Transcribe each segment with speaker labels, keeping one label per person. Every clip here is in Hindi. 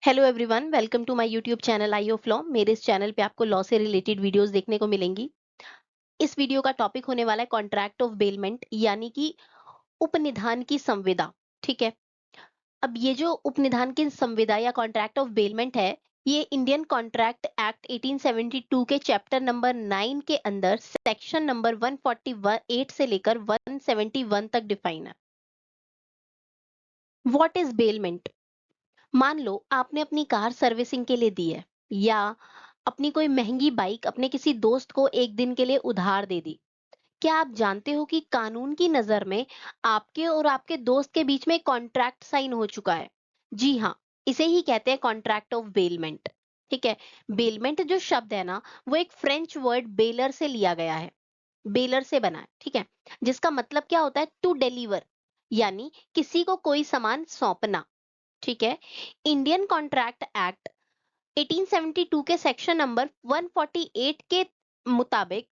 Speaker 1: Hello everyone, welcome to my YouTube channel Eye of Law. मेरे इस चैनल पे आपको लॉ से रिलेटेड वीडियोस देखने को मिलेंगी। इस वीडियो का टॉपिक होने वाला है कॉन्ट्रैक्ट ऑफ बेलमेंट, यानी कि उपनिधान की संविदा। ठीक है। अब ये जो उपनिधान की संविदा या कॉन्ट्रैक्ट ऑफ बेलमेंट है, ये इंडियन कॉन्ट्रैक्ट एक्ट 1872 के चैप्टर नंबर 9 के अंदर सेक्शन नंबर 148 से लेकर 171 तक डिफाइन है। What is bailment? मान लो आपने अपनी कार सर्विसिंग के लिए दी है, या अपनी कोई महंगी बाइक अपने किसी दोस्त को एक दिन के लिए उधार दे दी। क्या आप जानते हो कि कानून की नजर में आपके और आपके दोस्त के बीच में कॉन्ट्रैक्ट साइन हो चुका है? जी हाँ, इसे ही कहते हैं कॉन्ट्रैक्ट ऑफ बेलमेंट। ठीक है। बेलमेंट जो शब्द है ना, वो एक फ्रेंच वर्ड बेलर से लिया गया है। बेलर से बना है, ठीक है, जिसका मतलब क्या होता है? टू डिलीवर, यानी किसी को कोई सामान सौंपना। ठीक है। इंडियन कॉन्ट्रैक्ट एक्ट 1872 के सेक्शन नंबर 148 के मुताबिक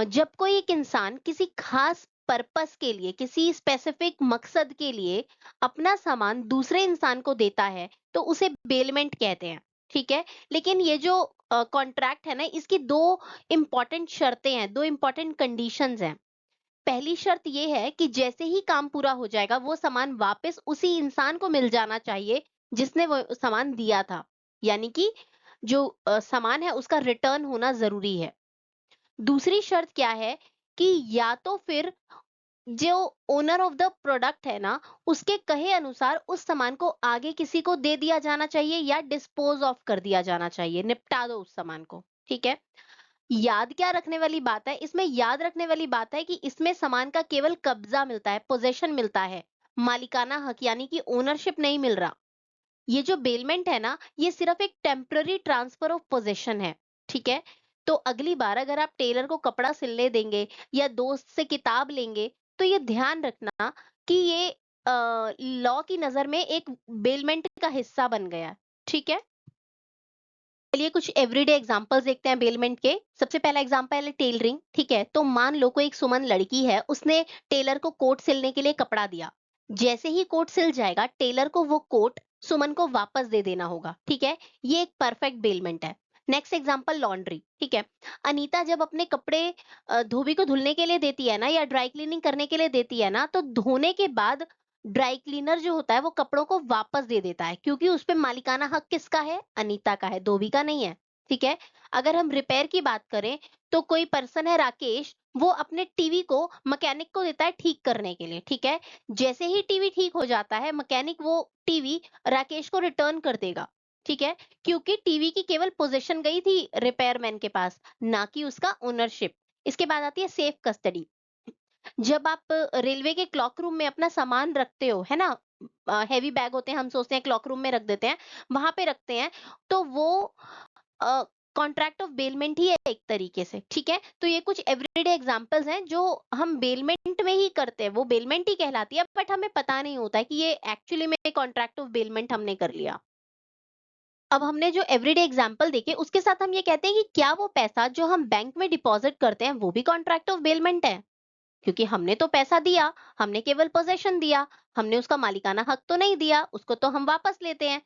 Speaker 1: जब कोई एक इंसान किसी खास पर्पस के लिए, किसी स्पेसिफिक मकसद के लिए अपना सामान दूसरे इंसान को देता है, तो उसे बेलमेंट कहते हैं। ठीक है। लेकिन ये जो कॉन्ट्रैक्ट है ना, इसकी दो इंपॉर्टेंट शर्तें हैं, दो इंपॉर्टेंट कंडीशंस हैं। पहली शर्त ये है कि जैसे ही काम पूरा हो जाएगा, वो सामान वापस उसी इंसान को मिल जाना चाहिए जिसने वो सामान दिया था। यानी कि जो सामान है उसका रिटर्न होना जरूरी है। दूसरी शर्त क्या है कि या तो फिर जो ओनर ऑफ द प्रोडक्ट है ना, उसके कहे अनुसार उस सामान को आगे किसी को दे दिया जाना चाहिए, या डिस्पोज ऑफ कर दिया जाना चाहिए, निपटा दो उस सामान को। ठीक है। याद क्या रखने वाली बात है इसमें? याद रखने वाली बात है कि इसमें सामान का केवल कब्जा मिलता है, पोजेशन मिलता है, मालिकाना हक यानी कि ओनरशिप नहीं मिल रहा। ये जो बेलमेंट है ना, ये सिर्फ एक टेम्पररी ट्रांसफर ऑफ पोजेशन है। ठीक है। तो अगली बार अगर आप टेलर को कपड़ा सिलने देंगे या दोस्त से किताब लेंगे, तो ये ध्यान रखना कि ये लॉ की नजर में एक बेलमेंट का हिस्सा बन गया। ठीक है। चलिए कुछ एवरीडे एग्जांपल्स देखते हैं बेलमेंट के। सबसे पहला एग्जांपल है टेलरिंग। ठीक है। तो मान लो कोई एक सुमन लड़की है, उसने टेलर को कोट सिलने के लिए कपड़ा दिया। जैसे ही कोट सिल जाएगा, टेलर को वो कोट सुमन को वापस दे देना होगा। ठीक है। ये एक परफेक्ट बेलमेंट है। Next example laundry. ठीक है। अनीता जब अपने कपड़े धोबी को धुलने के लिए देती है ना, या ड्राई क्लीनिंग करने के लिए देती है ना, तो धोने के बाद ड्राई क्लीनर जो होता है वो कपड़ों को वापस दे देता है, क्योंकि उस पे मालिकाना हक किसका है? अनीता का है, धोबी का नहीं है। ठीक है। अगर हम रिपेयर की बात करें, तो कोई पर्सन है राकेश, वो अपने टीवी को मैकेनिक को देता है ठीक करने के लिए। ठीक है। जैसे ही टीवी ठीक हो जाता है, मैकेनिक वो टीवी राकेश को रिटर्न कर देगा। ठीक है। क्योंकि टीवी की केवल पोजीशन गई थी रिपेयरमैन के पास, ना कि उसका ओनरशिप। इसके बाद आती है सेफ कस्टडी। जब आप रेलवे के क्लॉक रूम में अपना सामान रखते हो, है ना, हेवी बैग होते हैं, हम सोचते हैं क्लॉक रूम में रख देते हैं, वहां पे रखते हैं, तो वो कॉन्ट्रैक्ट ऑफ बेलमेंट ही है एक तरीके से। ठीक है। तो ये कुछ एवरीडे एग्जांपल्स हैं जो हम बेलमेंट में ही करते हैं, वो बेलमेंट ही कहलाती है, बट हमें पता नहीं होता है कि ये एक्चुअली में कॉन्ट्रैक्ट ऑफ बेलमेंट हमने कर लिया। अब हमने जो एवरीडे एग्जांपल देखे, उसके साथ हम ये कहते हैं कि क्या वो पैसा जो हम बैंक में डिपॉजिट करते हैं, वो भी कॉन्ट्रैक्ट ऑफ बेलमेंट है? क्योंकि हमने तो पैसा दिया, हमने केवल पोजेशन दिया, हमने उसका मालिकाना हक तो नहीं दिया, उसको तो हम वापस लेते हैं।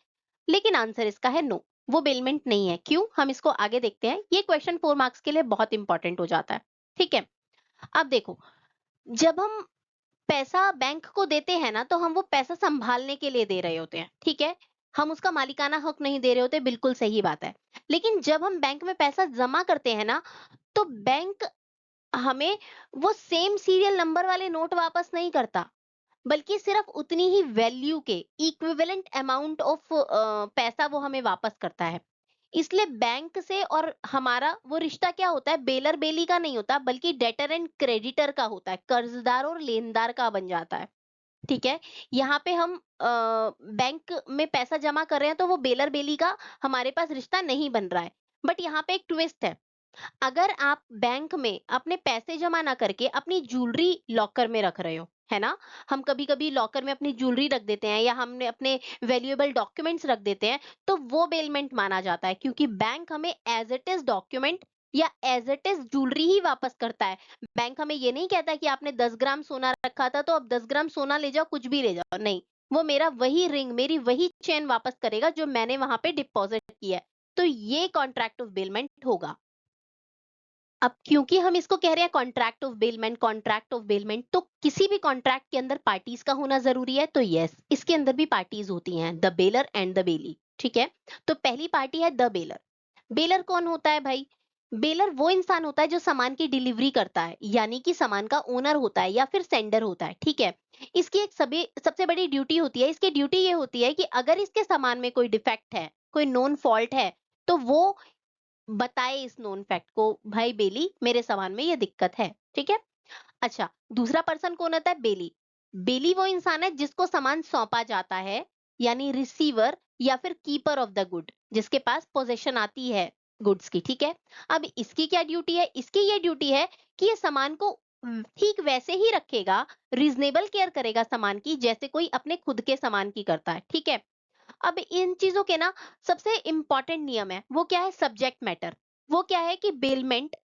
Speaker 1: लेकिन आंसर इसका है नो, वो बेलमेंट नहीं है। क्यों? हम इसको आगे देखते हैं। ये क्वेश्चन 4 मार्क्स के लिए बहुत इंपॉर्टेंट हो जाता है। ठीक है। अब देखो, जब हम पैसा बैंक को देते हैं ना, तो हम वो पैसा संभालने के लिए दे रहे होते हैं। ठीक है। हम उसका मालिकाना हक नहीं दे रहे होते, बिल्कुल सही बात है। लेकिन जब हम बैंक में पैसा जमा करते हैं ना, तो बैंक हमें वो सेम सीरियल नंबर वाले नोट वापस नहीं करता, बल्कि सिर्फ उतनी ही वैल्यू के इक्विवेलेंट अमाउंट ऑफ पैसा वो हमें वापस करता है। इसलिए बैंक से और हमारा वो रिश्ता क्या होता है? बेलर बेली का नहीं होता, बल्कि डेटर एंड क्रेडिटर का होता है, कर्जदार और लेनदार का बन जाता है। ठीक है। यहाँ पे हम बैंक में पैसा जमा कर रहे हैं, तो वो बेलर बेली का हमारे पास रिश्ता नहीं बन रहा है। बट यहाँ पे एक ट्विस्ट है। अगर आप बैंक में अपने पैसे जमा ना करके अपनी ज्वेलरी लॉकर में रख रहे हो, है ना, हम कभी कभी लॉकर में अपनी ज्वेलरी रख देते हैं, या हमने अपने वैल्यूएबल डॉक्यूमेंट्स रख देते हैं, तो वो बेलमेंट माना जाता है, क्योंकि बैंक हमें एज इट इज डॉक्यूमेंट या एज इट इज ज्वेलरी ही वापस करता है। बैंक हमें ये नहीं कहता कि आपने 10 ग्राम सोना रखा था, तो अब 10 ग्राम सोना ले जाओ, कुछ भी ले जाओ, नहीं। वो मेरा वही रिंग, मेरी वही चेन वापस करेगा जो मैंने वहां पे डिपॉजिट किया है। तो ये कॉन्ट्रैक्ट ऑफ बेलमेंट होगा। अब क्योंकि हम इसको कह रहे हैं कॉन्ट्रैक्ट ऑफ बेलमेंट, तो किसी भी कॉन्ट्रैक्ट के अंदर पार्टीज का होना जरूरी है। तो यस, इसके अंदर भी पार्टीज होती हैं, the baler and the belly. ठीक है। तो पहली पार्टी है द बेलर। बेलर कौन होता है भाई? बेलर वो इंसान होता है जो सामान की डिलीवरी करता है, यानी कि सामान का ओनर होता है या फिर सेंडर होता है। ठीक है। इसकी एक सबसे बड़ी ड्यूटी होती है। इसकी ड्यूटी ये होती है कि अगर इसके सामान में कोई डिफेक्ट है, कोई नोन फॉल्ट है, तो वो बताए इस नोन फैक्ट को, भाई बेली मेरे सामान में ये दिक्कत है। ठीक है। अच्छा, दूसरा पर्सन कौन होता है? बेली। बेली वो इंसान है जिसको सामान सौंपा जाता है, यानी रिसीवर या फिर कीपर ऑफ द गुड, जिसके पास पोजेशन आती है गुड्स की। ठीक है। अब इसकी क्या ड्यूटी है? इसकी ये ड्यूटी है कि ये सामान को ठीक वैसे ही रखेगा, रीजनेबल केयर करेगा सामान की, जैसे कोई अपने खुद के सामान की करता है। ठीक है। अब इन चीजों के ना सबसे इंपॉर्टेंट नियम है, वो क्या है? Subject matter. वो क्या है कि बेलमेंट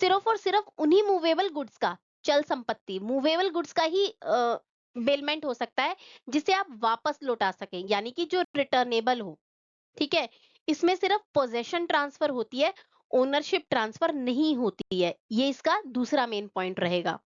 Speaker 1: सिर्फ और सिर्फ उन्हीं मूवेबल गुड्स का, चल संपत्ति मूवेबल गुड्स का ही बेलमेंट हो सकता है जिसे आप वापस लौटा सकें, यानी कि जो रिटर्नेबल हो। ठीक है। इसमें सिर्फ पोजेशन ट्रांसफर होती है, ओनरशिप ट्रांसफर नहीं होती है। ये इसका दूसरा मेन पॉइंट रहेगा।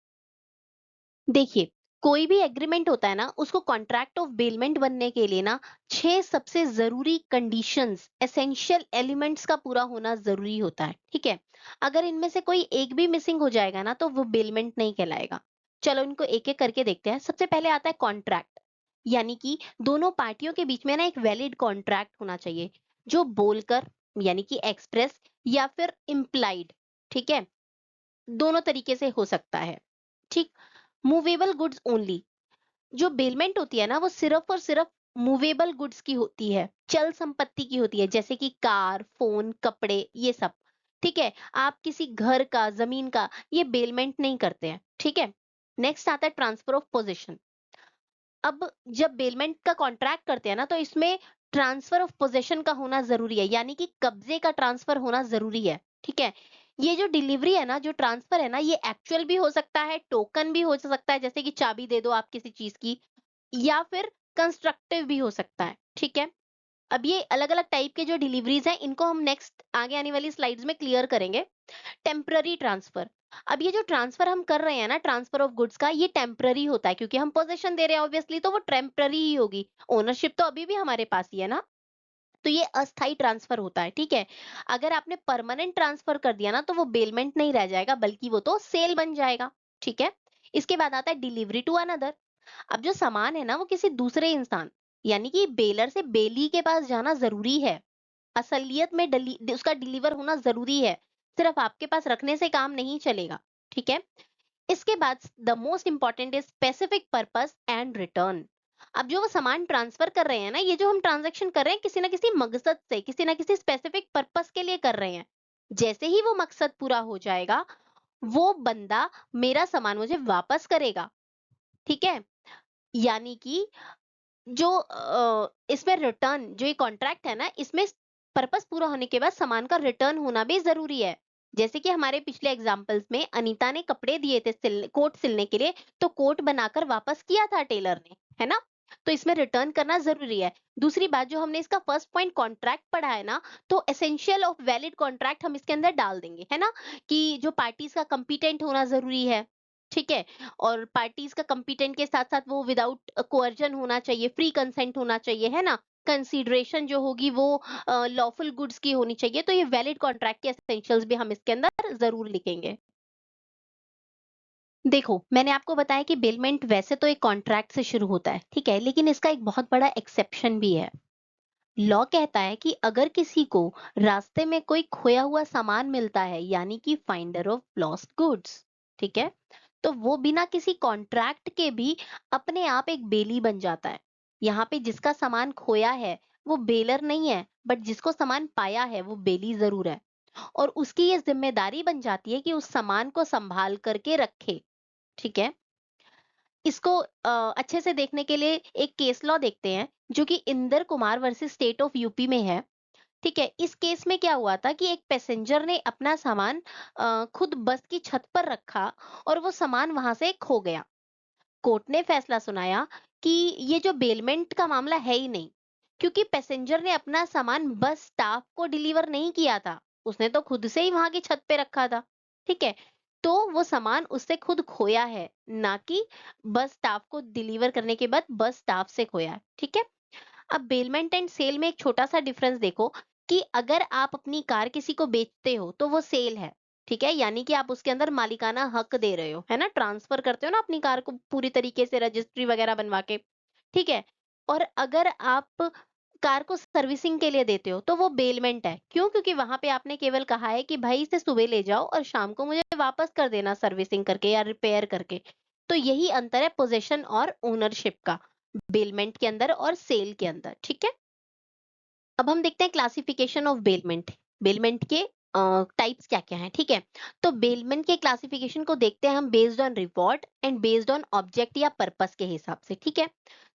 Speaker 1: देखिए, कोई भी एग्रीमेंट होता है ना, उसको कॉन्ट्रैक्ट ऑफ बेलमेंट बनने के लिए ना 6 सबसे जरूरी कंडीशंस, एसेंशियल एलिमेंट्स का पूरा होना जरूरी होता है। ठीक है। अगर इनमें से कोई एक भी मिसिंग हो जाएगा ना, तो वो बेलमेंट नहीं कहलाएगा। चलो इनको एक एक करके देखते हैं। सबसे पहले आता है कॉन्ट्रैक्ट, यानी कि दोनों पार्टियों के बीच में ना एक वैलिड कॉन्ट्रैक्ट होना चाहिए, जो बोलकर, यानी कि एक्सप्रेस या फिर इम्प्लाइड। ठीक है। दोनों तरीके से हो सकता है। ठीक। मूवेबल गुड्स ओनली, जो बेलमेंट होती है ना, वो सिर्फ और सिर्फ मूवेबल गुड्स की होती है, चल संपत्ति की होती है, जैसे कि कार, फोन, कपड़े, ये सब। ठीक है। आप किसी घर का, जमीन का ये बेलमेंट नहीं करते हैं। ठीक है। नेक्स्ट आता है ट्रांसफर ऑफ पोजीशन। अब जब बेलमेंट का कॉन्ट्रैक्ट करते हैं ना, तो इसमें ट्रांसफर ऑफ पोजेशन का होना जरूरी है, यानी कि कब्जे का ट्रांसफर होना जरूरी है। ठीक है। ये जो डिलीवरी है ना, जो ट्रांसफर है ना, ये एक्चुअल भी हो सकता है, टोकन भी हो सकता है, जैसे कि चाबी दे दो आप किसी चीज की, या फिर कंस्ट्रक्टिव भी हो सकता है। ठीक है। अब ये अलग अलग टाइप के जो डिलीवरीज हैं, इनको हम नेक्स्ट आगे आने वाली स्लाइड्स में क्लियर करेंगे। Temporary transfer. अब ये जो ट्रांसफर हम कर रहे हैं ना, ट्रांसफर ऑफ गुड्स का, ये टेम्पररी होता है, क्योंकि हम पोजेशन दे रहे हैं ऑब्वियसली, तो वो टेम्पररी ही होगी। ओनरशिप तो अभी भी हमारे पास ही है ना। तो ये अस्थाई ट्रांसफर होता है। ठीक है। अगर आपने परमानेंट ट्रांसफर कर दिया ना, तो वो बेलमेंट नहीं रह जाएगा, बल्कि वो तो सेल बन जाएगा। ठीक है। इसके बाद आता है डिलीवरी टू अनदर। अब जो सामान है ना, वो किसी दूसरे इंसान, यानी कि बेलर से बेली के पास जाना जरूरी है। असलियत में उसका डिलीवर होना जरूरी है। सिर्फ आपके पास रखने से काम नहीं चलेगा। ठीक है। इसके बाद the most important is specific purpose and return. अब जो वो सामान ट्रांसफर कर रहे हैं ना, ये जो हम ट्रांजैक्शन कर रहे हैं, किसी ना किसी मकसद से, किसी ना किसी स्पेसिफिक पर्पस के लिए कर रहे हैं। जैसे ही वो मकसद पूरा हो जाएगा, वो बंदा मेरा सामान मुझे वापस करेगा। ठीक है। यानी कि जो इसमें रिटर्न, जो ये कॉन्ट्रैक्ट है ना, इसमें पर्पस पूरा होने के बाद सामान का रिटर्न होना भी जरूरी है। जैसे कि हमारे पिछले एग्जांपल्स में अनीता ने कपड़े दिए थे कोट सिलने के लिए, तो कोट बनाकर वापस किया था टेलर ने, है ना। तो इसमें रिटर्न करना जरूरी है। दूसरी बात, जो हमने इसका फर्स्ट पॉइंट कॉन्ट्रैक्ट पढ़ा है ना, तो एसेंशियल ऑफ वैलिड कॉन्ट्रैक्ट हम इसके अंदर डाल देंगे, है ना, कि जो पार्टीज का कंपिटेंट होना जरूरी है। ठीक है। और पार्टीज का कंपिटेंट के साथ साथ वो विदाउट कोअर्जन होना चाहिए, फ्री कंसेंट होना चाहिए, है ना। कंसीडरेशन जो होगी वो लॉफुल गुड्स की होनी चाहिए। तो ये वैलिड कॉन्ट्रैक्ट के एसेंशियल्स भी हम इसके अंदर जरूर लिखेंगे। देखो, मैंने आपको बताया कि बेलमेंट वैसे तो एक कॉन्ट्रैक्ट से शुरू होता है, ठीक है, लेकिन इसका एक बहुत बड़ा एक्सेप्शन भी है। लॉ कहता है कि अगर किसी को रास्ते में कोई खोया हुआ सामान मिलता है, यानी कि फाइंडर ऑफ लॉस्ट गुड्स, ठीक है, तो वो बिना किसी कॉन्ट्रैक्ट के भी अपने आप एक बेली बन जाता है। यहाँ पे जिसका सामान खोया है, वो बेलर नहीं है, बट जिसको सामान पाया है, वो बेली जरूर है। और उसकी ये जिम्मेदारी बन जाती है कि उस सामान को संभाल करके रखे। ठीक है। इसको अच्छे से देखने के लिए एक केस लॉ देखते हैं, जो कि Inder Kumar versus state of UP में है। ठीक है। इस केस में क्या हुआ था कि एक पैसेंजर ने अपना सामान खुद बस की छत पर रखा, और वो सामान वहां से खो गया। कोर्ट ने फैसला सुनाया कि ये जो बेलमेंट का मामला है ही नहीं, क्योंकि पैसेंजर ने अपना सामान बस स्टाफ को डिलीवर नहीं किया था, उसने तो खुद से ही वहां की छत पे रखा था। ठीक है, तो वो सामान उससे खुद खोया है, ना कि बस स्टाफ को डिलीवर करने के बाद बस स्टाफ से खोया है। ठीक है, अब बेलमेंट एंड सेल में एक छोटा सा डिफरेंस देखो कि अगर आप अपनी कार किसी को बेचते हो तो वो सेल है। ठीक है, यानी कि आप उसके अंदर मालिकाना हक दे रहे हो, है ना, ट्रांसफर करते हो ना अपनी कार को पूरी तरीके से रजिस्ट्री वगैरह बनवा के। ठीक है, और अगर आप कार को सर्विसिंग के लिए देते हो तो वो बेलमेंट है। क्यों? क्योंकि वहां पे आपने केवल कहा है कि भाई इसे सुबह ले जाओ और शाम को मुझे वापस कर देना सर्विसिंग करके या रिपेयर करके। तो यही अंतर है पोजेशन और ओनरशिप का, बेलमेंट के अंदर और सेल के अंदर। ठीक है, अब हम देखते हैं क्लासिफिकेशन ऑफ बेलमेंट। बेलमेंट के टाइप्स क्या क्या हैं। ठीक है, तो बेलमेंट के क्लासिफिकेशन को देखते हैं हम based on reward and based on object या पर्पस के हिसाब से। ठीक है,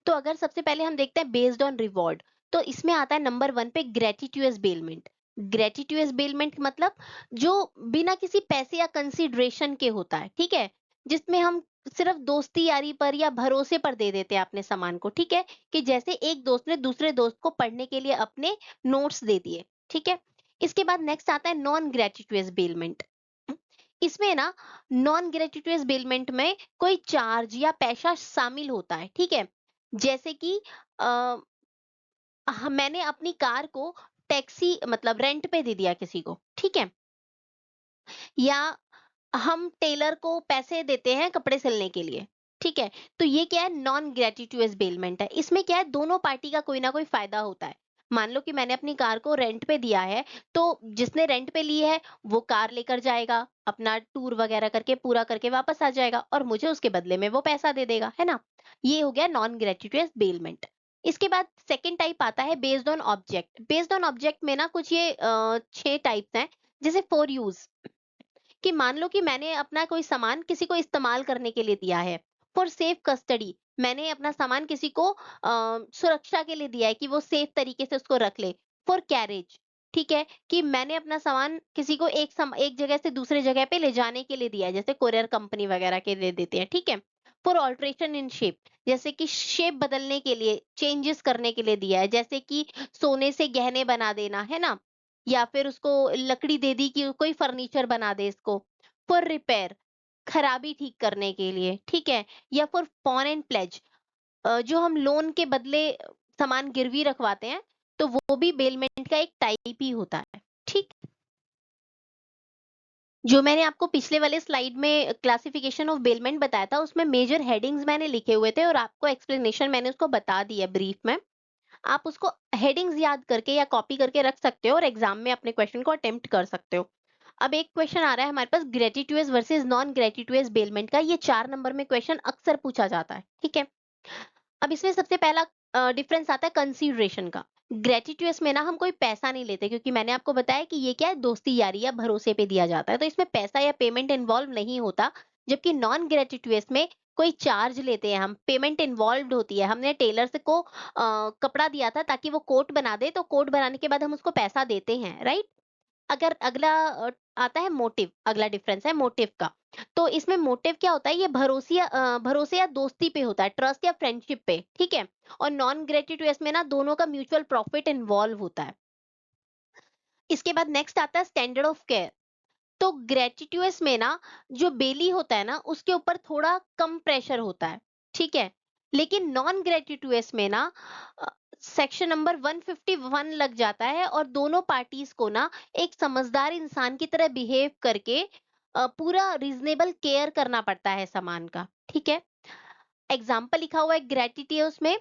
Speaker 1: तो अगर सबसे पहले हम देखते हैं बेस्ड ऑन रिवॉर्ड, तो इसमें आता है नंबर वन पे ग्रेटिट्यूअस बेलमेंट। ग्रेटिट्यूअस बेलमेंट मतलब जो बिना किसी पैसे या कंसिडरेशन के होता है। ठीक है, जिसमें हम सिर्फ दोस्ती यारी पर या भरोसे पर दे देते हैं अपने सामान को। ठीक है, कि जैसे एक दोस्त ने दूसरे दोस्त को पढ़ने के लिए अपने नोट्स दे दिए। ठीक है, इसके बाद नेक्स्ट आता है नॉन ग्रेटिट्यूअस बेलमेंट। इसमें ना नॉन ग्रेटिट्यूअस बेलमेंट में कोई चार्ज या पैसा शामिल होता है। ठीक है, जैसे कि अ, मैंने अपनी कार को टैक्सी मतलब रेंट पे दे दिया किसी को। ठीक है, या हम टेलर को पैसे देते हैं कपड़े सिलने के लिए। ठीक है, तो ये क्या है, नॉन ग्रेटिट्यूअस बेलमेंट है। इसमें क्या है, दोनों पार्टी का कोई ना कोई फायदा होता है। मान लो कि मैंने अपनी कार को रेंट पे दिया है, तो जिसने रेंट पे ली है वो कार लेकर जाएगा, अपना टूर वगैरह करके पूरा करके वापस आ जाएगा और मुझे उसके बदले में वो पैसा दे देगा, है ना। ये हो गया नॉन ग्रेटिट्यूअस बेलमेंट। इसके बाद सेकंड टाइप आता है based on object. Based on object में ना कुछ ये 6 टाइप्स हैं। जैसे फॉर यूज, कि मान लो कि मैंने अपना कोई सामान किसी को इस्तेमाल करने के लिए दिया है। फॉर सेफ कस्टडी, मैंने अपना सामान किसी को सुरक्षा के लिए दिया है कि वो सेफ तरीके से उसको रख ले। फॉर कैरेज, ठीक है, कि मैंने अपना सामान किसी को एक जगह से दूसरे जगह पे ले जाने के लिए दिया है, जैसे कोरियर कंपनी वगैरह के दे देते हैं। ठीक है, फॉर ऑल्ट्रेशन इन शेप, जैसे कि शेप बदलने के लिए, चेंजेस करने के लिए दिया है, जैसे कि सोने से गहने बना देना, है ना, या फिर उसको लकड़ी दे दी कि कोई फर्नीचर बना दे इसको। फॉर रिपेयर, खराबी ठीक करने के लिए। ठीक है, या फॉर पॉन एंड प्लेज, जो हम लोन के बदले सामान गिरवी रखवाते हैं, तो वो भी बेलमेंट का एक टाइप ही होता है। ठीक, जो मैंने आपको पिछले वाले स्लाइड में क्लासिफिकेशन ऑफ बेलमेंट बताया था, उसमें मेजर हेडिंग्स मैंने लिखे हुए थे और आपको एक्सप्लेनेशन मैंने उसको बता दी है ब्रीफ में। आप उसको हेडिंग्स याद करके या कॉपी करके रख सकते हो और एग्जाम में अपने क्वेश्चन को अटेम्प्ट कर सकते हो। अब एक क्वेश्चन आ रहा है हमारे पास, ग्रेटिट्यूअस वर्सेस नॉन ग्रेटिट्यूअस बेलमेंट का। ये 4 नंबर में क्वेश्चन अक्सर पूछा जाता है। ठीक है, अब इसमें सबसे पहला डिफरेंस आता है कंसीडरेशन का। ग्रेटिट्यूअस में ना हम कोई पैसा नहीं लेते, क्योंकि मैंने आपको बताया कि ये क्या है, दोस्ती यारी या भरोसे पे दिया जाता है, तो इसमें पैसा या पेमेंट इन्वॉल्व नहीं होता। जबकि नॉन ग्रेटिट्यूअस में कोई चार्ज लेते हैं हम, पेमेंट इन्वॉल्व होती है। हमने टेलर से को कपड़ा दिया था ताकि वो कोट बना दे, तो कोट बनाने के बाद हम उसको पैसा देते हैं, राइट। अगर अगला आता है मोटिव, अगला डिफरेंस है मोटिव का। तो इसमें मोटिव क्या होता है, ये भरोसे या दोस्ती पे होता है, ट्रस्ट या फ्रेंडशिप पे। ठीक है, और नॉन ग्रेटिट्यूअस में ना दोनों का म्यूचुअल प्रॉफिट इन्वॉल्व होता है। इसके बाद नेक्स्ट आता है स्टैंडर्ड ऑफ केयर। तो ग्रेटिट्यूअस में ना जो बेली होता है ना उसके ऊपर थोड़ा कम प्रेशर होता है। ठीक है, लेकिन नॉन ग्रेटिट्यूअस में ना सेक्शन नंबर 151 लग जाता है और दोनों पार्टीज को ना एक समझदार इंसान की तरह बिहेव करके पूरा रीजनेबल केयर करना पड़ता है सामान का। ठीक है, एग्जाम्पल लिखा हुआ है ग्रेटिट्यूस में,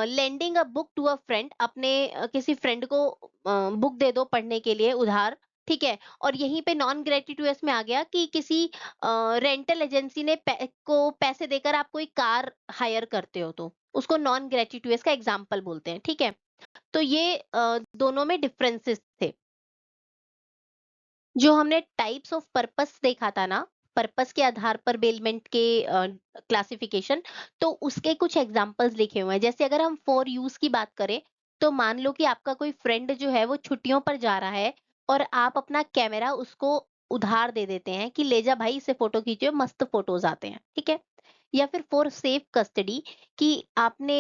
Speaker 1: lending a book to a friend, अपने किसी फ्रेंड को बुक दे दो पढ़ने के लिए उधार। ठीक है, और यहीं पे नॉन ग्रेटिट्यूअस में आ गया कि किसी रेंटल एजेंसी ने को पैसे देकर आप कोई कार हायर करते हो, तो उसको नॉन ग्रेटिट्यूअस का एग्जाम्पल बोलते हैं। ठीक है, तो ये दोनों में डिफरेंसेस थे। जो हमने टाइप्स ऑफ पर्पस देखा था ना, पर्पस के आधार पर बेलमेंट के क्लासिफिकेशन, तो उसके कुछ एग्जांपल्स लिखे हुए हैं। जैसे अगर हम फॉर यूज की बात करें, तो मान लो कि आपका कोई फ्रेंड जो है वो छुट्टियों पर जा रहा है और आप अपना कैमरा उसको उधार दे देते हैं कि ले जा भाई, इससे फोटो खींचियो, मस्त फोटोज आते हैं। ठीक है, या फिर फॉर सेफ कस्टडी कि आपने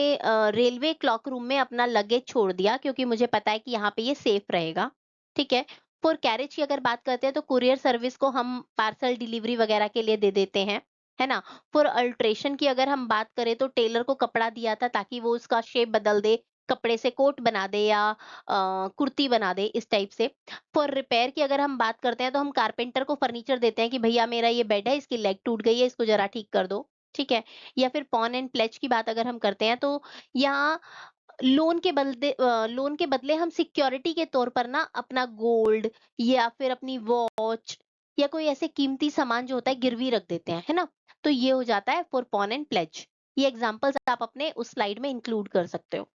Speaker 1: रेलवे क्लॉक रूम में अपना लगेज छोड़ दिया क्योंकि मुझे पता है कि यहाँ पे ये सेफ रहेगा, ठीक है? फॉर कैरेज की अगर बात करते हैं तो कुरियर सर्विस को हम पार्सल डिलीवरी वगैरह के लिए दे देते हैं, है ना? फॉर अल्टरेशन की अगर हम बात करें तो टेलर को कपड़ा दिया था ताकि वो उसका शेप बदल दे, कपड़े से कोट बना दे या कुर्ती बना दे इस टाइप से। फॉर रिपेयर की अगर हम बात करते हैं तो हम कारपेंटर को फर्नीचर देते हैं कि भैया मेरा ये बेड है, इसकी लेग टूट गई है, इसको जरा ठीक कर दो, ठीक है? या फिर पॉन एंड प्लेज की बात अगर हम करते हैं तो यहाँ लोन के बदले हम सिक्योरिटी के तौर पर ना अपना गोल्ड या फिर अपनी वॉच या कोई ऐसे कीमती सामान जो होता है गिरवी रख देते हैं, है ना? तो ये हो जाता है फॉर पॉन एंड प्लेज। ये एग्जांपल्स आप अपने उस स्लाइड में इंक्लूड कर सकते हो।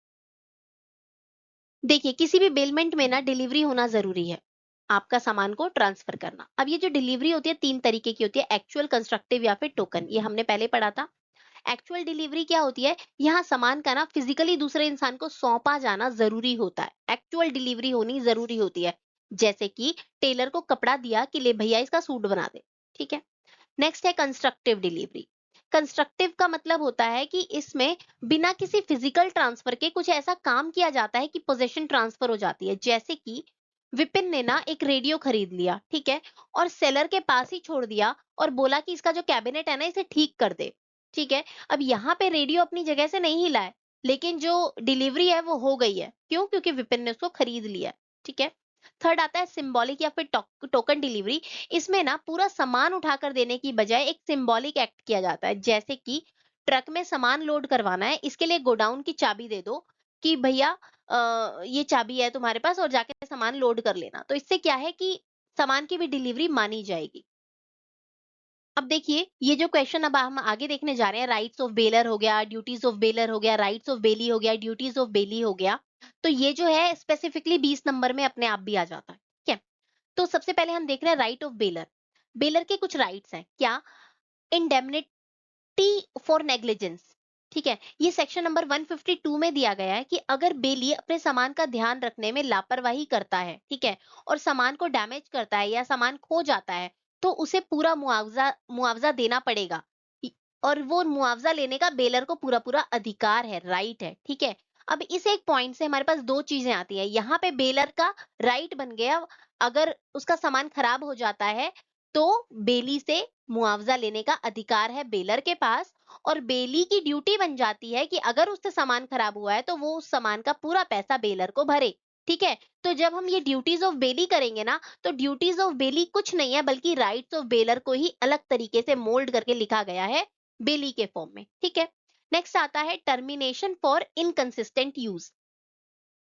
Speaker 1: देखिए, किसी भी बेलमेंट में ना डिलीवरी होना ज़रूरी है, आपका सामान को ट्रांसफ़र करना। अब ये जो डिलीवरी होती है 3 तरीके की होती है, एक्चुअल, कंस्ट्रक्टिव या फिर टोकन, ये हमने पहले पढ़ा था। एक्चुअल डिलीवरी क्या होती है? यहाँ सामान का ना फिज़िकली दूसरे इंसान को सौंपा जाना ज़रूरी होता है, एक्चुअल डिलीवरी होनी ज़रूरी होती है। जैसे कि टेलर को कपड़ा दिया कि ले भैया इसका सूट बना दे, ठीक है? नेक्स्ट है कंस्ट्रक्टिव डिलीवरी। कंस्ट्रक्टिव का मतलब होता है कि इसमें बिना किसी फिजिकल ट्रांसफर के कुछ ऐसा काम किया जाता है कि पोजीशन ट्रांसफर हो जाती है। जैसे कि विपिन ने ना एक रेडियो खरीद लिया, ठीक है? और सेलर के पास ही छोड़ दिया और बोला कि इसका जो कैबिनेट है ना इसे ठीक कर दे, ठीक है? अब यहाँ पे रेडियो अपनी जगह से नहीं हिला है, लेकिन जो डिलीवरी है वो हो गई है। क्यों? क्योंकि विपिन ने उसको खरीद लिया है, ठीक है? थर्ड आता है सिंबॉलिक या फिर टोकन डिलीवरी। इसमें ना पूरा सामान उठाकर देने की बजाय एक सिंबॉलिक एक्ट किया जाता है। जैसे कि ट्रक में सामान लोड करवाना है, इसके लिए गोडाउन की चाबी दे दो कि भैया ये चाबी है तुम्हारे पास और जाके सामान लोड कर लेना। तो इससे क्या है कि सामान की भी डिलीवरी मानी जाएगी। अब देखिए, ये जो क्वेश्चन अब हम आगे देखने जा रहे हैं, राइट्स ऑफ बेलर हो गया, ड्यूटीज ऑफ बेलर हो गया, राइट्स ऑफ बेली हो गया, ड्यूटीज ऑफ बेली हो गया। तो ये जो है स्पेसिफिकली 20 नंबर में अपने आप भी आ जाता है। ठीक है? तो सबसे पहले हम देख रहे हैं राइट ऑफ बेलर। बेलर के कुछ राइट्स हैं। क्या? Indemnity for negligence. ठीक है? ये सेक्शन नंबर 152 में दिया गया है कि अगर बेली अपने सामान का ध्यान रखने में लापरवाही करता है, ठीक है? और सामान को डैमेज करता है या सामान खो जाता है, तो उसे पूरा मुआवजा मुआवजा देना पड़ेगा। और वो मुआवजा लेने का बेलर को पूरा-पूरा अधिकार है, राइट है, ठीक है? अब इस एक पॉइंट से हमारे पास 2 चीज़ें आती हैं। यहाँ पे बेलर का राइट बन गया, अगर उसका सामान खराब हो जाता है, तो बेली से मुआवजा लेने का अधिकार है बेलर के पास और बेली की ड्यूटी बन जाती है कि अगर उससे सामान खराब हुआ है, तो वो उस सामान का पूरा पैसा बेलर को भरे, ठीक है? तो जब हम ये ड्यूटीज़ ऑफ बेली करेंगे ना, तो ड्यूटीज़ ऑफ बेली कुछ नहीं है बल्कि राइट्स ऑफ बेलर को ही अलग तरीके से मोल्ड करके लिखा गया है बेली के फॉर्म में, ठीक है? नेक्स्ट आता है टर्मिनेशन फॉर इनकंसिस्टेंट यूज।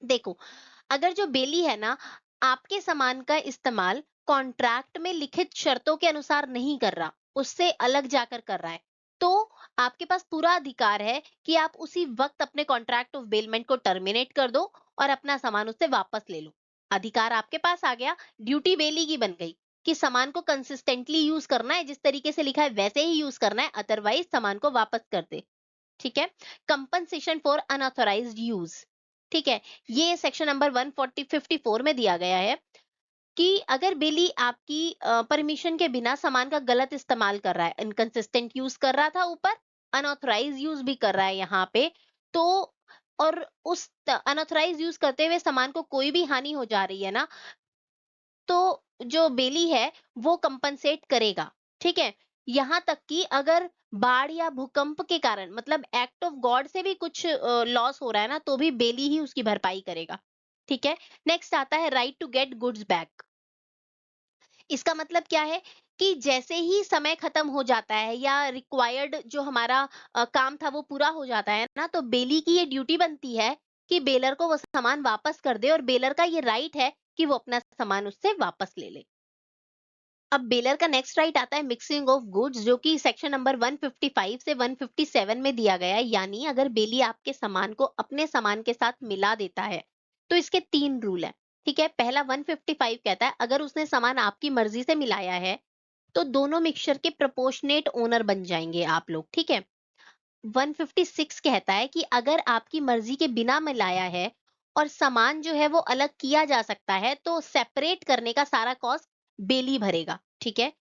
Speaker 1: देखो, अगर जो बेली है ना आपके सामान का इस्तेमाल कॉन्ट्रैक्ट में लिखित शर्तों के अनुसार नहीं कर रहा, उससे अलग जाकर कर रहा है, तो आपके पास पूरा अधिकार है कि आप उसी वक्त अपने कॉन्ट्रैक्ट ऑफ बेलमेंट को टर्मिनेट कर दो और अपना सामान उससे वापस ले लो। अधिकार आपके पास आ गया, ड्यूटी बेली की बन गई कि सामान को कंसिस्टेंटली यूज करना है, जिस तरीके से लिखा है वैसे ही यूज करना है, अदरवाइज सामान को वापस कर दे। ठीक है? Compensation for unauthorised use. ठीक है? ये सेक्शन नंबर 140 54 में दिया गया है कि अगर बेली आपकी परमिशन के बिना सामान का गलत इस्तेमाल कर रहा है, इनकंसिस्टेंट यूज कर रहा था ऊपर, अनऑथराइज्ड यूज भी कर रहा है यहाँ पे, तो और उस अनऑथराइज्ड यूज करते हुए सामान को कोई भी हानि हो जा रही है ना, तो जो बेली है वो कंपनसेट करेगा, ठीक है? यहाँ तक कि अगर बाढ़ या भूकंप के कारण मतलब एक्ट ऑफ गॉड से भी कुछ लॉस हो रहा है ना, तो भी बेली ही उसकी भरपाई करेगा, ठीक है? नेक्स्ट आता है right to get goods back. इसका मतलब क्या है कि जैसे ही समय खत्म हो जाता है या रिक्वायर्ड जो हमारा काम था वो पूरा हो जाता है ना, तो बेली की ये ड्यूटी बनती है कि बेलर को वो सामान वापस कर दे और बेलर का ये राइट है कि वो अपना सामान उससे वापस ले ले। अब बेलर का नेक्स्ट राइट आता है मिक्सिंग ऑफ गुड्स, जो कि सेक्शन नंबर 155 से 157 में दिया गया है। यानी अगर बेली आपके सामान को अपने सामान के साथ मिला देता है तो इसके 3 रूल है। ठीक है? पहला 155 कहता है अगर उसने सामान आपकी मर्जी से मिलाया है तो दोनों मिक्सचर के प्रोपोर्शनेट ओनर बन जाएंगे आप लोग। ठीक है? 156 कहता है कि अगर आपकी मर्जी के बिना मिलाया है और सामान जो है वो अलग किया जा सकता है तो सेपरेट करने का सारा कॉस्ट बेली भरेगा। ठीक है?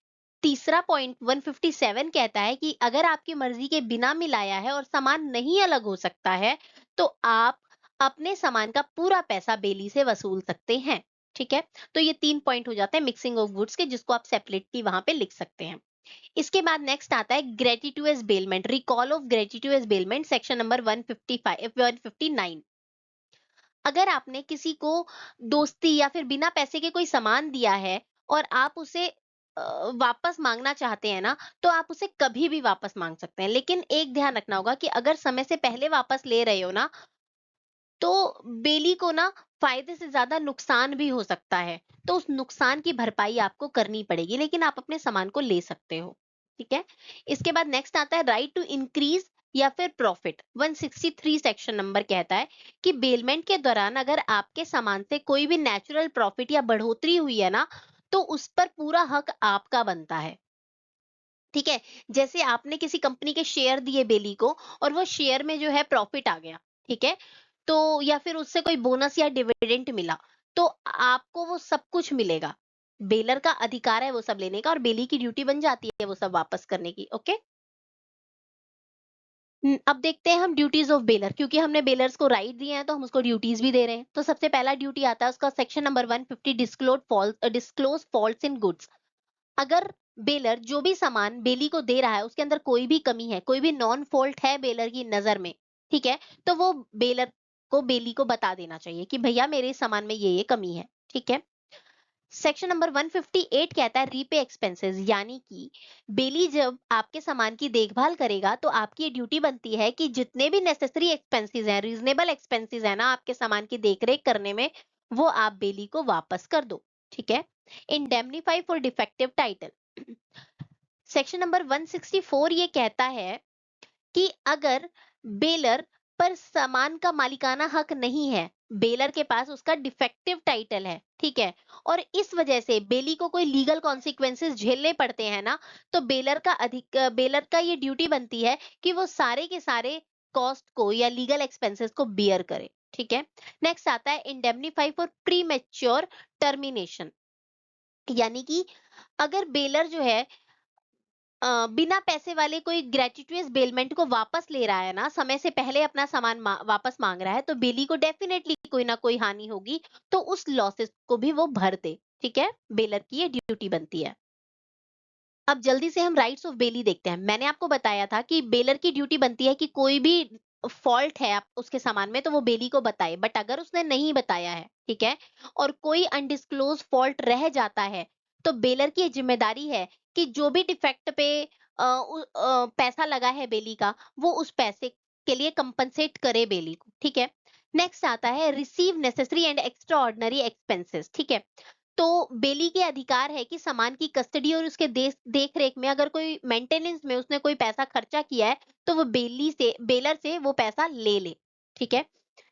Speaker 1: तीसरा पॉइंट 157 कहता है कि अगर आपकी मर्जी के बिना मिलाया है और सामान नहीं अलग हो सकता है, तो आप अपने सामान का पूरा पैसा बेली से वसूल सकते हैं। ठीक है, तो ये 3 पॉइंट हो जाते हैं मिक्सिंग ऑफ गुड्स के, जिसको आप सेपरेटली वहां पे लिख सकते हैं। इसके बाद नेक्स्ट आता है gratuitous bailment, recall of gratuitous bailment, section number 159। अगर आपने किसी को दोस्ती या फिर बिना पैसे के कोई सामान दिया है और आप उसे वापस मांगना चाहते हैं ना, तो आप उसे कभी भी वापस मांग सकते हैं, लेकिन एक ध्यान रखना होगा कि अगर समय से पहले वापस ले रहे हो ना, तो बेली को ना फायदे से ज्यादा नुकसान भी हो सकता है, तो उस नुकसान की भरपाई आपको करनी पड़ेगी, लेकिन आप अपने सामान को ले सकते हो। ठीक है, इसके बाद नेक्स्ट आता है राइट टू इंक्रीज या फिर प्रॉफिट। 163 सेक्शन नंबर कहता है कि बेलमेंट के दौरान अगर आपके सामान से कोई भी नेचुरल प्रॉफिट या बढ़ोतरी हुई है ना, तो उस पर पूरा हक आपका बनता है। ठीक है, जैसे आपने किसी कंपनी के शेयर दिए बेली को और वो शेयर में जो है प्रॉफिट आ गया, ठीक है, तो या फिर उससे कोई बोनस या डिविडेंड मिला, तो आपको वो सब कुछ मिलेगा। बेलर का अधिकार है वो सब लेने का, और बेली की ड्यूटी बन जाती है वो सब वापस करने की। ओके, अब देखते हैं हम ड्यूटीज ऑफ बेलर, क्योंकि हमने बेलर्स को राइट दिए हैं तो हम उसको ड्यूटीज भी दे रहे हैं। तो सबसे पहला ड्यूटी आता है उसका, सेक्शन नंबर 150, डिस्क्लोज फॉल्ट्स इन गुड्स। अगर बेलर जो भी सामान बेली को दे रहा है उसके अंदर कोई भी कमी है, कोई भी नॉन फॉल्ट है बेलर की नजर में, ठीक है, तो वो बेलर को बेली को बता देना चाहिए कि भैया मेरे इस सामान में ये कमी है। ठीक है, सेक्शन नंबर 158 कहता है रीपे एक्सपेंसेस, यानी कि बेली जब आपके सामान की देखभाल करेगा तो आपकी ये ड्यूटी बनती है कि जितने भी नेसेसरी एक्सपेंसेस हैं, रीजनेबल एक्सपेंसेस है ना आपके सामान की देखरेख करने में, वो आप बेली को वापस कर दो। ठीक है, indemnify for defective title, section number 164 ये कहता है कि अगर बेलर पर सामान का मालिकाना हक नहीं है, बेलर के पास उसका डिफेक्टिव टाइटल है, ठीक है, और इस वजह से बेली को कोई लीगल कॉन्सिक्वेंसेस झेलने पड़ते हैं ना, तो बेलर का ये ड्यूटी बनती है कि वो सारे के सारे कॉस्ट को या लीगल एक्सपेंसेस को बियर करे। ठीक है, नेक्स्ट आता है indemnify for pre mature termination, यानी कि अगर बेलर जो है बिना पैसे वाले कोई ग्रेच्युटोस बेलमेंट को वापस ले रहा है ना, समय से पहले अपना सामान वापस मांग रहा है, तो बेली को डेफिनेटली कोई ना कोई हानि होगी, तो उस लॉसेस को भी वो भर दे। ठीक है, बेलर की ये ड्यूटी बनती है। अब जल्दी से हम राइट्स ऑफ बेली देखते हैं। मैंने आपको बताया था कि बेलर की ड्यूटी बनती है कि कोई भी फॉल्ट है आप उसके सामान में तो वो बेली को बताए, बट अगर उसने नहीं बताया है, ठीक है, और कोई अनडिस्क्लोज फॉल्ट रह जाता है, तो बेलर की ये जिम्मेदारी है कि जो भी डिफेक्ट पे पैसा लगा है बेली का, वो उस पैसे के लिए कंपनसेट करे बेली को। ठीक है, नेक्स्ट आता है receive necessary and extra ordinary expenses. ठीक है, तो बेली के अधिकार है कि सामान की कस्टडी और उसके देख रेख में अगर कोई मेंटेनेंस में उसने कोई पैसा खर्चा किया है, तो वो बेलर से वो पैसा ले ले। ठीक है,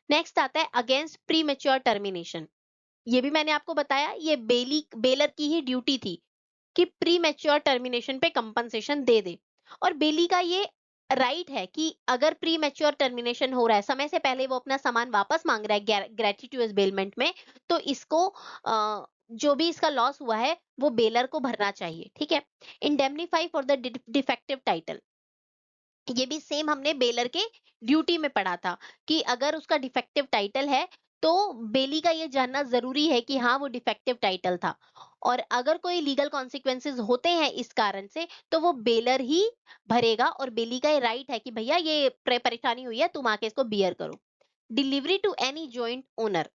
Speaker 1: नेक्स्ट आता है अगेंस्ट प्री मेच्योर टर्मिनेशन। ये भी मैंने आपको बताया, ये बेलर की ही ड्यूटी थी कि प्री मैच्योर टर्मिनेशन पे कंपनसेशन दे दे, और बेली का ये राइट है कि अगर प्री मैच्योर टर्मिनेशन हो रहा है, समय से पहले वो अपना सामान वापस मांग रहा है ग्रेच्युटोस बेलमेंट में, तो इसको जो भी इसका लॉस हुआ है वो बेलर को भरना चाहिए। ठीक है, indemnify for the defective title, ये भी सेम हमने बेलर के ड्यूटी में पढ़ा था कि अगर उसका डिफेक्टिव टाइटल है, तो बेली का ये जानना जरूरी है कि हाँ वो डिफेक्टिव टाइटल था, और अगर कोई लीगल कॉन्सिक्वेंसेस होते हैं इस कारण से, तो वो बेलर ही भरेगा, और बेली का ये राइट है कि भैया ये परेशानी हुई है, तुम आके इसको बियर करो। Delivery to any joint owner,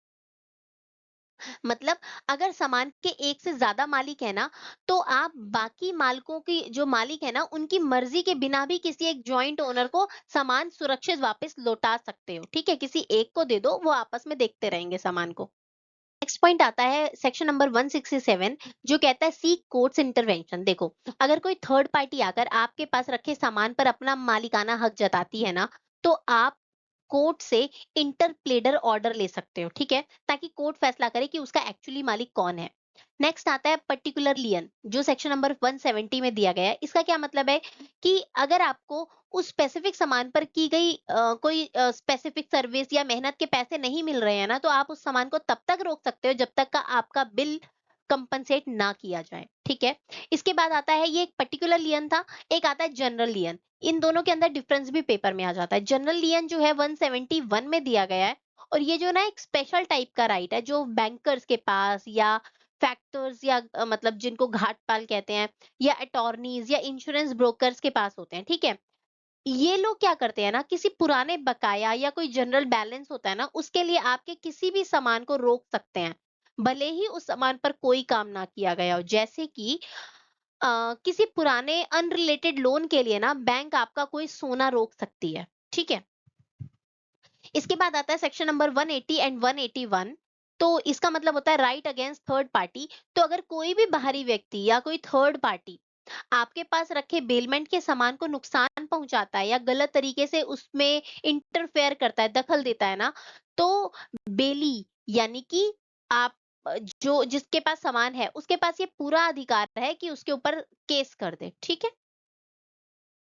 Speaker 1: मतलब अगर सामान के एक से ज्यादा मालिक है ना, तो आप बाकी मालिकों की जो मालिक है ना उनकी मर्जी के बिना भी किसी एक जॉइंट ओनर को सामान सुरक्षित वापस लौटा सकते हो। ठीक है, किसी एक को दे दो, वो आपस में देखते रहेंगे सामान को। नेक्स्ट पॉइंट आता है सेक्शन नंबर 167, जो कहता है सीक कोर्ट्स इंटरवेंशन। देखो, अगर कोई थर्ड पार्टी आकर आपके पास रखे सामान पर अपना मालिकाना हक जताती है ना, तो आप कोर्ट से इंटरप्लेडर ऑर्डर ले सकते हो। ठीक है, ताकि कोर्ट फैसला करे कि उसका एक्चुअली मालिक कौन है। नेक्स्ट आता है पर्टिकुलर लियन, जो सेक्शन नंबर 170 में दिया गया है। इसका क्या मतलब है कि अगर आपको उस स्पेसिफिक सामान पर की गई कोई स्पेसिफिक सर्विस या मेहनत के पैसे नहीं मिल रहे हैं ना, तो आप उस सामान को तब तक रोक सकते हो जब तक का आपका बिल कंपनसेट ना किया जाए, ठीक है। इसके बाद आता है, ये एक पर्टिकुलर लियन था, एक आता है जनरल लियन। इन दोनों के अंदर डिफरेंस भी पेपर में आ जाता है। जनरल लियन जो है 171 में दिया गया है, और ये जो ना एक स्पेशल टाइप का राइट है जो बैंकर्स के पास या फैक्टर्स या मतलब जिनको घाटपाल कहते हैं, या अटॉर्नीज या इंश्योरेंस ब्रोकर्स के पास होते हैं, ठीक है। ये लोग क्या करते हैं ना, किसी पुराने बकाया या कोई जनरल बैलेंस होता है ना, उसके लिए आपके किसी भी सामान को रोक सकते हैं, भले ही उस सामान पर कोई काम ना किया गया हो। जैसे कि किसी पुराने अनरिलेटेड लोन के लिए ना बैंक आपका कोई सोना रोक सकती है, ठीक है। इसके बाद आता है सेक्शन नंबर 180 एंड 181। तो इसका मतलब होता है राइट अगेंस्ट थर्ड पार्टी। तो अगर कोई भी बाहरी व्यक्ति या कोई थर्ड पार्टी आपके पास रखे बेलमेंट के सामान को नुकसान पहुंचाता है या गलत तरीके से उसमें इंटरफेयर करता है, दखल देता है ना, तो बेली यानी कि आप जो जिसके पास सामान है उसके पास ये पूरा अधिकार है कि उसके ऊपर केस कर दे, ठीक है।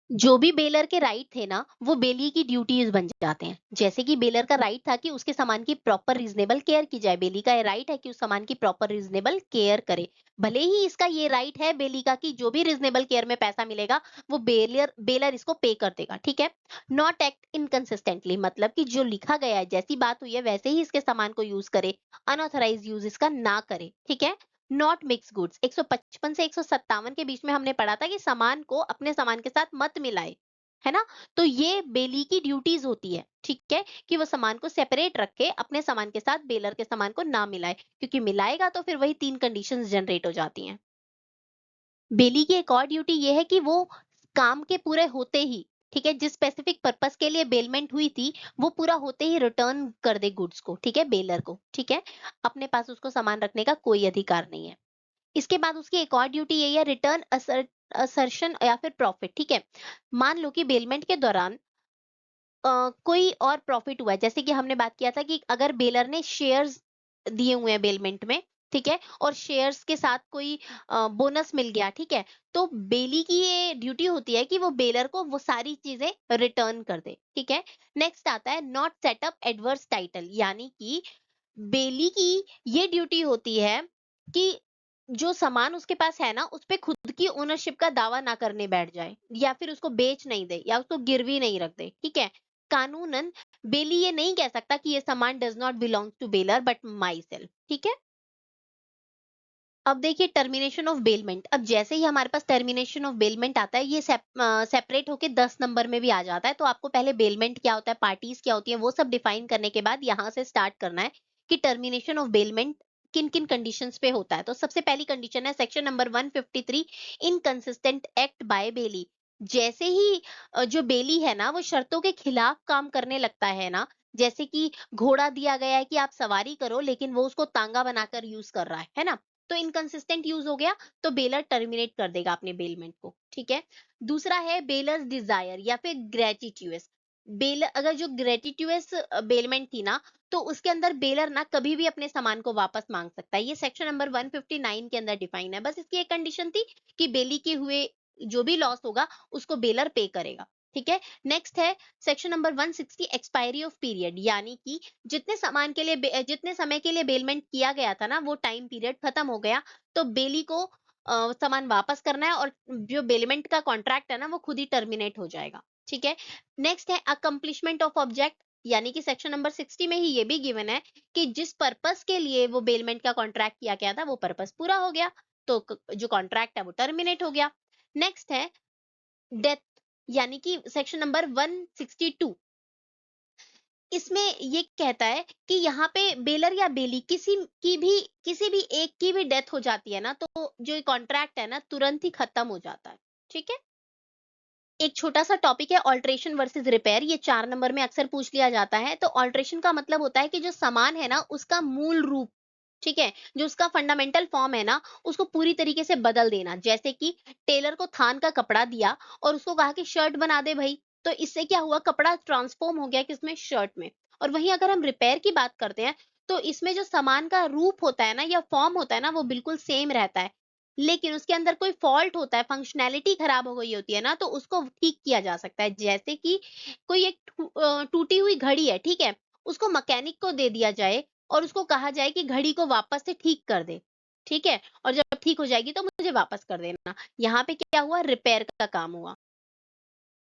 Speaker 1: जो भी बेलर के राइट थे ना, वो बेली की ड्यूटीज बन जाते हैं। जैसे कि बेलर का राइट था कि उसके सामान की प्रॉपर रीजनेबल केयर की जाए, बेली का ये राइट है कि उस सामान की प्रॉपर रीजनेबल केयर करे। भले ही इसका ये राइट है बेली का कि जो भी रीजनेबल केयर में पैसा मिलेगा वो बेलर बेलर इसको पे कर देगा, ठीक है। नॉट एक्ट इनकंसिस्टेंटली, मतलब कि जो लिखा गया है, जैसी बात हुई है वैसे ही इसके सामान को यूज करे, अनऑथराइज यूज इसका ना करे, ठीक है। नॉट मिक्स गुड्स, 155 से 157 के बीच में हमने पढ़ा था कि सामान को अपने सामान के साथ मत मिलाए, है ना। तो ये बेली की ड्यूटीज होती है, ठीक है, कि वो सामान को सेपरेट रख के अपने सामान के साथ बेलर के सामान को ना मिलाए, क्योंकि मिलाएगा तो फिर वही 3 कंडीशंस जनरेट हो जाती हैं। बेली की एक और ड्यूटी ये है कि वो काम के पूरे होते ही, ठीक है, जिस स्पेसिफिक पर्पस के लिए बेलमेंट हुई थी वो पूरा होते ही रिटर्न कर दे गुड्स को, ठीक है, बेलर को, ठीक है। अपने पास उसको सामान रखने का कोई अधिकार नहीं है। इसके बाद उसकी एक और ड्यूटी यही है, रिटर्न असर्शन या फिर प्रॉफिट, ठीक है। मान लो कि बेलमेंट के दौरान कोई और प्रॉफिट हुआ है, जैसे कि हमने बात किया था कि अगर बेलर ने शेयर्स दिए हुए हैं बेलमेंट में, ठीक है, और शेयर्स के साथ कोई बोनस मिल गया, ठीक है, तो बेली की ये ड्यूटी होती है कि वो बेलर को वो सारी चीजें रिटर्न कर दे, ठीक है। नेक्स्ट आता है नॉट सेटअप एडवर्स टाइटल, यानी कि बेली की ये ड्यूटी होती है कि जो सामान उसके पास है ना, उसपे खुद की ओनरशिप का दावा ना करने बैठ जाए, या फिर उसको बेच नहीं दे, या उसको गिरवी नहीं रख दे, ठीक है। कानूनन बेली ये नहीं कह सकता कि ये सामान does not belong to bailor but myself, ठीक है। अब देखिए टर्मिनेशन ऑफ बेलमेंट। अब जैसे ही हमारे पास टर्मिनेशन ऑफ बेलमेंट आता है, ये सेपरेट होके 10 नंबर में भी आ जाता है। तो आपको पहले बेलमेंट क्या होता है, पार्टीज क्या होती है, वो सब डिफाइन करने के बाद यहाँ से स्टार्ट करना है कि टर्मिनेशन ऑफ बेलमेंट किन किन कंडीशंस पे होता है। तो सबसे पहली कंडीशन है section number 153, inconsistent act by bailee. जैसे ही जो बेली है ना वो शर्तों के खिलाफ काम करने लगता है ना, जैसे कि घोड़ा दिया गया है कि आप सवारी करो, लेकिन वो उसको तांगा बनाकर यूज कर रहा है ना, तो इनकंसिस्टेंट यूज हो गया, तो बेलर टर्मिनेट कर देगा अपने बेलमेंट को, ठीक है। दूसरा है बेलर्स डिजायर या फिर ग्रेटिट्यूस। बेलर अगर जो ग्रेटिट्यूस बेलमेंट थी ना, तो उसके अंदर बेलर ना कभी भी अपने सामान को वापस मांग सकता है। ये सेक्शन नंबर 159 के अंदर डिफाइन है। बस इसकी एक कंडीशन थी कि बेली के हुए जो भी लॉस होगा उसको बेलर पे करेगा, ठीक है। नेक्स्ट है section number 160, expiry of period, यानी कि जितने समय के लिए बेलमेंट किया गया था ना, वो टाइम पीरियड खत्म हो गया, तो बेली को सामान वापस करना है, और जो बेलमेंट का कॉन्ट्रैक्ट है ना वो खुद ही टर्मिनेट हो जाएगा, ठीक है। नेक्स्ट है अकम्प्लिशमेंट ऑफ ऑब्जेक्ट, यानी कि सेक्शन नंबर 60 में ही ये भी गिवन है कि जिस पर्पस के लिए वो बेलमेंट का कॉन्ट्रैक्ट किया गया था वो पर्पस पूरा हो गया, तो जो कॉन्ट्रैक्ट है वो टर्मिनेट हो गया। नेक्स्ट है डेथ, यानी कि सेक्शन नंबर 162। इसमें ये कहता है कि यहाँ पे बेलर या बेली किसी भी एक की भी डेथ हो जाती है ना, तो जो कॉन्ट्रैक्ट है ना तुरंत ही खत्म हो जाता है, ठीक है। एक छोटा सा टॉपिक है ऑल्ट्रेशन वर्सेस रिपेयर, ये 4 नंबर में अक्सर पूछ लिया जाता है। तो ऑल्ट्रेशन का मतलब होता है कि जो सामान है ना उसका मूल रूप, ठीक है, जो उसका फंडामेंटल फॉर्म है ना उसको पूरी तरीके से बदल देना। जैसे कि टेलर को थान का कपड़ा दिया और उसको कहा कि शर्ट बना दे भाई, तो इससे क्या हुआ, कपड़ा ट्रांसफॉर्म हो गया किसमें, शर्ट में। और वहीं अगर हम रिपेयर की बात करते हैं, तो इसमें जो सामान का रूप होता है ना या फॉर्म होता है ना वो बिल्कुल सेम रहता है, लेकिन उसके अंदर कोई फॉल्ट होता है, फंक्शनैलिटी खराब हो गई होती है ना, तो उसको ठीक किया जा सकता है। जैसे कि कोई एक टूटी हुई घड़ी है, ठीक है, उसको मैकेनिक को दे दिया जाए और उसको कहा जाए कि घड़ी को वापस से ठीक कर दे, ठीक है? और जब ठीक हो जाएगी तो मुझे वापस कर देना। यहाँ पे क्या हुआ, रिपेयर का काम हुआ।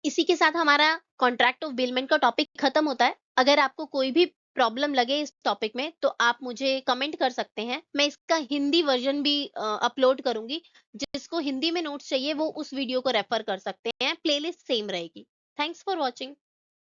Speaker 1: इसी के साथ हमारा कॉन्ट्रैक्ट ऑफ बेलमेंट का टॉपिक खत्म होता है। अगर आपको कोई भी प्रॉब्लम लगे इस टॉपिक में तो आप मुझे कमेंट कर सकते हैं। मैं इसका हिंदी वर्ज़न भी अपलोड करूँगी। जिसको हिंदी में नोट्स चाहिए वो उस वीडियो को रेफर कर सकते हैं। प्लेलिस्ट सेम रहेगी। Thanks for watching.